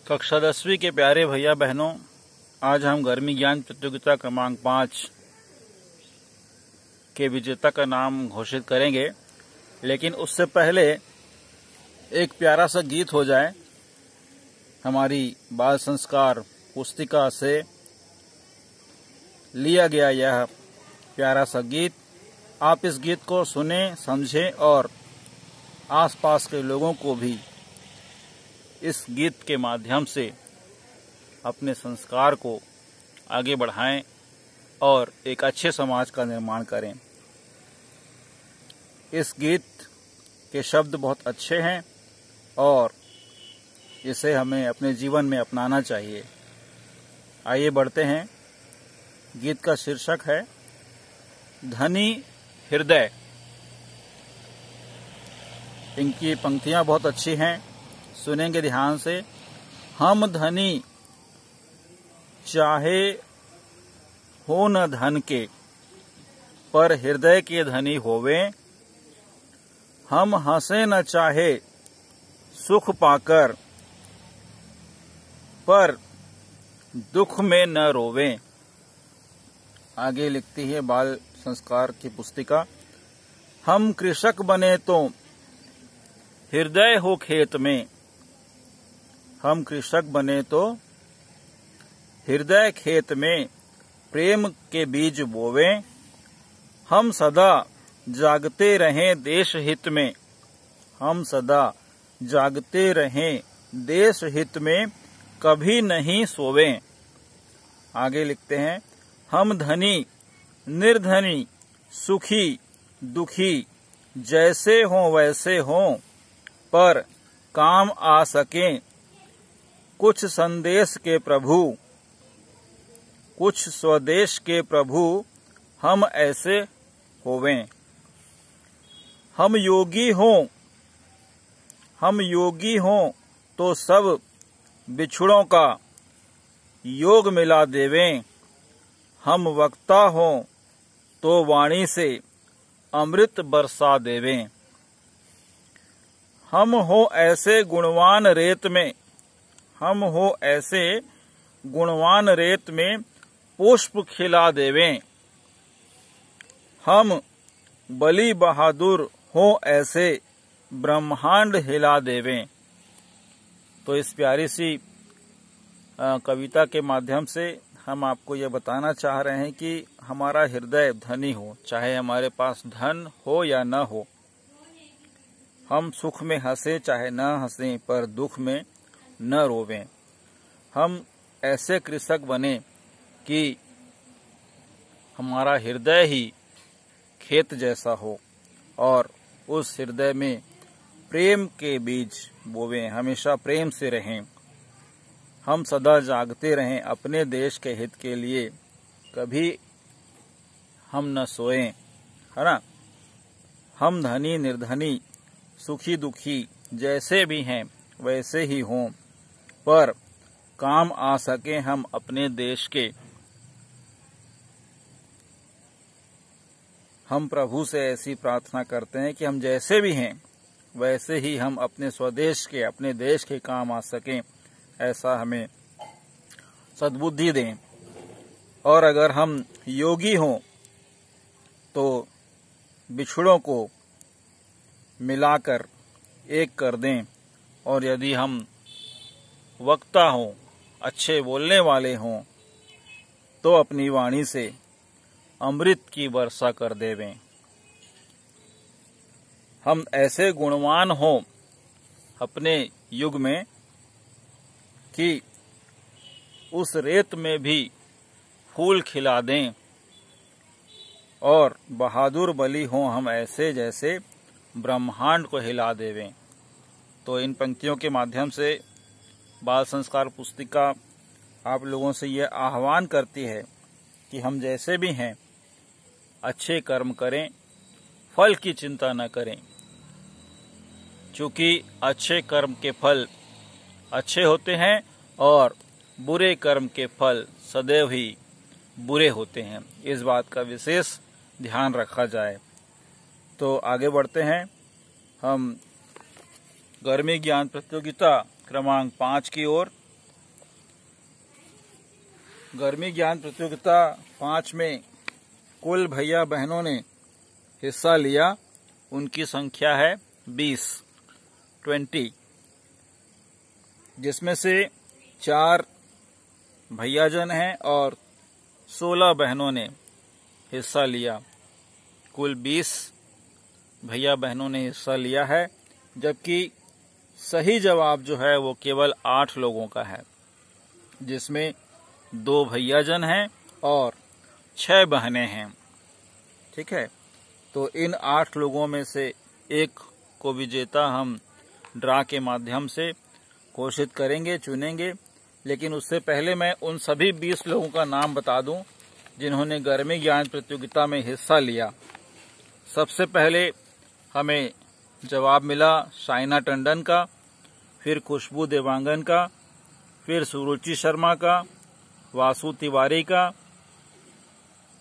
कक्षा 10वीं के प्यारे भैया बहनों, आज हम गर्मी ज्ञान प्रतियोगिता क्रमांक 5 के विजेता का नाम घोषित करेंगे। लेकिन उससे पहले एक प्यारा सा गीत हो जाए। हमारी बाल संस्कार पुस्तिका से लिया गया यह प्यारा सा गीत, आप इस गीत को सुने, समझें और आसपास के लोगों को भी इस गीत के माध्यम से अपने संस्कार को आगे बढ़ाएं और एक अच्छे समाज का निर्माण करें। इस गीत के शब्द बहुत अच्छे हैं और इसे हमें अपने जीवन में अपनाना चाहिए। आइए बढ़ते हैं। गीत का शीर्षक है धनी हृदय। इनकी पंक्तियां बहुत अच्छी हैं, सुनेंगे ध्यान से। हम धनी चाहे हो न धन के, पर हृदय के धनी होवे। हम हंसे न चाहे सुख पाकर, पर दुख में न रोवे। आगे लिखती है बाल संस्कार की पुस्तिका, हम कृषक बने तो हृदय हो खेत में। हम कृषक बने तो हृदय खेत में, प्रेम के बीज बोवे। हम सदा जागते रहें देश हित में। हम सदा जागते रहें देश हित में, कभी नहीं सोवे। आगे लिखते हैं, हम धनी निर्धनी सुखी दुखी जैसे हों वैसे हों, पर काम आ सकें कुछ संदेश के प्रभु। कुछ स्वदेश के प्रभु हम ऐसे होवें। हम योगी हों तो सब बिछड़ों का योग मिला देवें। हम वक्ता हों तो वाणी से अमृत बरसा देवें। हम हो ऐसे गुणवान रेत में, हम हो ऐसे गुणवान रेत में पुष्प खिला देवें। हम बली बहादुर हो ऐसे ब्रह्मांड हिला देवें। तो इस प्यारी सी कविता के माध्यम से हम आपको ये बताना चाह रहे हैं कि हमारा हृदय धनी हो, चाहे हमारे पास धन हो या न हो। हम सुख में हंसे चाहे न हंसे, पर दुख में न रोवें। हम ऐसे कृषक बने कि हमारा हृदय ही खेत जैसा हो और उस हृदय में प्रेम के बीज बोवें, हमेशा प्रेम से रहें। हम सदा जागते रहें अपने देश के हित के लिए, कभी हम न सोएं, है ना। हम धनी निर्धनी सुखी दुखी जैसे भी हैं वैसे ही हों, पर काम आ सके हम अपने देश के। हम प्रभु से ऐसी प्रार्थना करते हैं कि हम जैसे भी हैं वैसे ही हम अपने स्वदेश के, अपने देश के काम आ सकें, ऐसा हमें सद्बुद्धि दें। और अगर हम योगी हों तो बिछड़ों को मिलाकर एक कर दें, और यदि हम वक्ता हों, अच्छे बोलने वाले हों, तो अपनी वाणी से अमृत की वर्षा कर देवें। हम ऐसे गुणवान हों अपने युग में कि उस रेत में भी फूल खिला दें, और बहादुर बली हों हम ऐसे जैसे ब्रह्मांड को हिला देवें। तो इन पंक्तियों के माध्यम से बाल संस्कार पुस्तिका आप लोगों से ये आह्वान करती है कि हम जैसे भी हैं अच्छे कर्म करें, फल की चिंता न करें, क्योंकि अच्छे कर्म के फल अच्छे होते हैं और बुरे कर्म के फल सदैव ही बुरे होते हैं। इस बात का विशेष ध्यान रखा जाए। तो आगे बढ़ते हैं हम गर्मी ज्ञान प्रतियोगिता क्रमांक 5 की ओर। गर्मी ज्ञान प्रतियोगिता 5 में कुल भैया बहनों ने हिस्सा लिया, उनकी संख्या है 20, जिसमें से 4 भैयाजन हैं और 16 बहनों ने हिस्सा लिया। कुल 20 भैया बहनों ने हिस्सा लिया है, जबकि सही जवाब जो है वो केवल 8 लोगों का है, जिसमें 2 भैयाजन हैं और 6 बहनें हैं। ठीक है, तो इन 8 लोगों में से एक को विजेता हम ड्रा के माध्यम से घोषित करेंगे, चुनेंगे। लेकिन उससे पहले मैं उन सभी 20 लोगों का नाम बता दूं जिन्होंने गर्मी ज्ञान प्रतियोगिता में हिस्सा लिया। सबसे पहले हमें जवाब मिला साइना टंडन का, फिर खुशबू देवांगन का, फिर सुरुचि शर्मा का, वासु तिवारी का,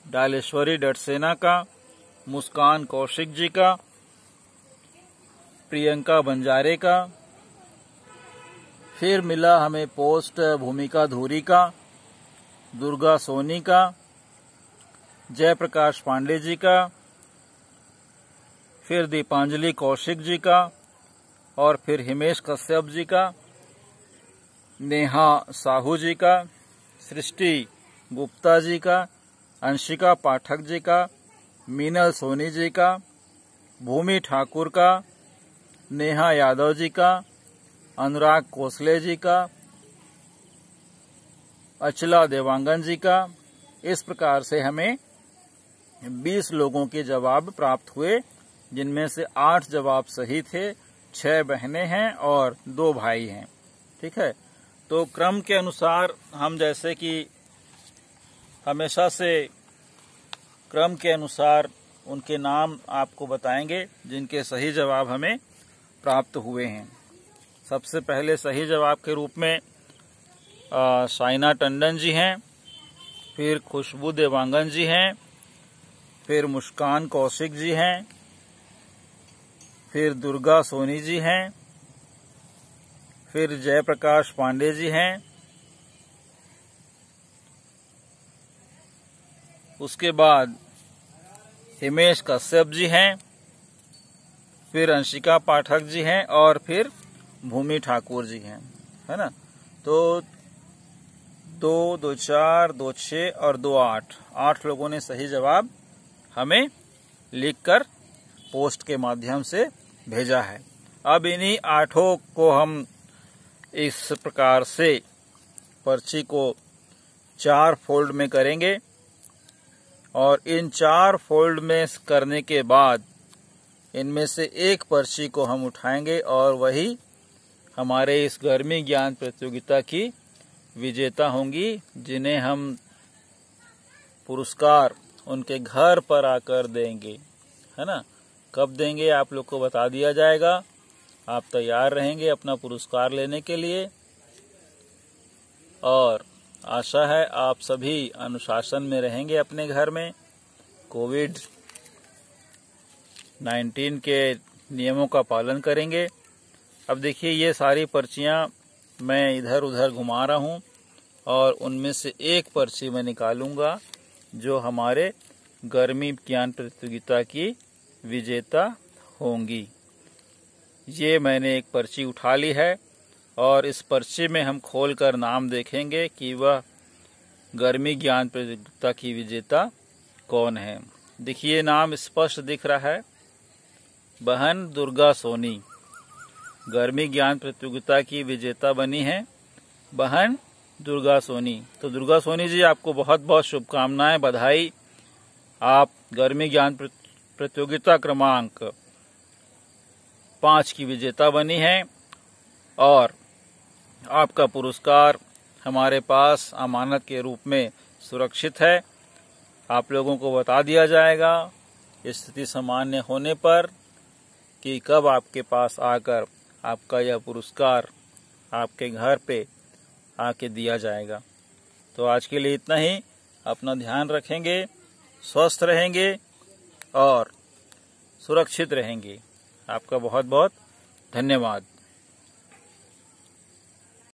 डालेश्वरी डटसेना का, मुस्कान कौशिक जी का, प्रियंका बंजारे का, फिर मिला हमें पोस्ट भूमिका धूरी का, दुर्गा सोनी का, जयप्रकाश पांडे जी का, फिर दीपांजलि कौशिक जी का, और फिर हिमेश कश्यप जी का, नेहा साहू जी का, सृष्टि गुप्ता जी का, अंशिका पाठक जी का, मीनल सोनी जी का, भूमि ठाकुर का, नेहा यादव जी का, अनुराग कोसले जी का, अचला देवांगन जी का। इस प्रकार से हमें 20 लोगों के जवाब प्राप्त हुए, जिनमें से 8 जवाब सही थे, 6 बहनें हैं और 2 भाई हैं। ठीक है, तो क्रम के अनुसार हम जैसे कि हमेशा से क्रम के अनुसार उनके नाम आपको बताएंगे जिनके सही जवाब हमें प्राप्त हुए हैं। सबसे पहले सही जवाब के रूप में साइना टंडन जी हैं, फिर खुशबू देवांगन जी हैं, फिर मुस्कान कौशिक जी हैं, फिर दुर्गा सोनी जी हैं, फिर जयप्रकाश पांडे जी हैं, उसके बाद हिमेश कश्यप जी हैं, फिर अंशिका पाठक जी हैं और फिर भूमि ठाकुर जी हैं, है ना। तो 2, 2, 4, 2, 6 और 2, 8 लोगों ने सही जवाब हमें लिखकर पोस्ट के माध्यम से भेजा है। अब इन्हीं 8 को हम इस प्रकार से पर्ची को 4 फोल्ड में करेंगे और इन 4 फोल्ड में करने के बाद इनमें से एक पर्ची को हम उठाएंगे और वही हमारे इस गर्मी ज्ञान प्रतियोगिता की विजेता होंगी, जिन्हें हम पुरस्कार उनके घर पर आकर देंगे, है ना। कब देंगे आप लोग को बता दिया जाएगा। आप तैयार रहेंगे अपना पुरस्कार लेने के लिए और आशा है आप सभी अनुशासन में रहेंगे अपने घर में, कोविड-19 के नियमों का पालन करेंगे। अब देखिए, ये सारी पर्चियां मैं इधर उधर घुमा रहा हूं और उनमें से एक पर्ची मैं निकालूंगा जो हमारे गर्मी ज्ञान प्रतियोगिता की विजेता होंगी। ये मैंने एक पर्ची उठा ली है और इस पर्ची में हम खोलकर नाम देखेंगे कि वह गर्मी ज्ञान प्रतियोगिता की विजेता कौन है। देखिए, नाम स्पष्ट दिख रहा है, बहन दुर्गा सोनी गर्मी ज्ञान प्रतियोगिता की विजेता बनी है, बहन दुर्गा सोनी। तो दुर्गा सोनी जी, आपको बहुत बहुत शुभकामनाएं, बधाई। आप गर्मी ज्ञान प्रतियोगिता क्रमांक 5 की विजेता बनी हैं और आपका पुरस्कार हमारे पास अमानत के रूप में सुरक्षित है। आप लोगों को बता दिया जाएगा स्थिति सामान्य होने पर कि कब आपके पास आकर आपका यह पुरस्कार आपके घर पे आके दिया जाएगा। तो आज के लिए इतना ही। अपना ध्यान रखेंगे, स्वस्थ रहेंगे और सुरक्षित रहेंगे। आपका बहुत बहुत धन्यवाद।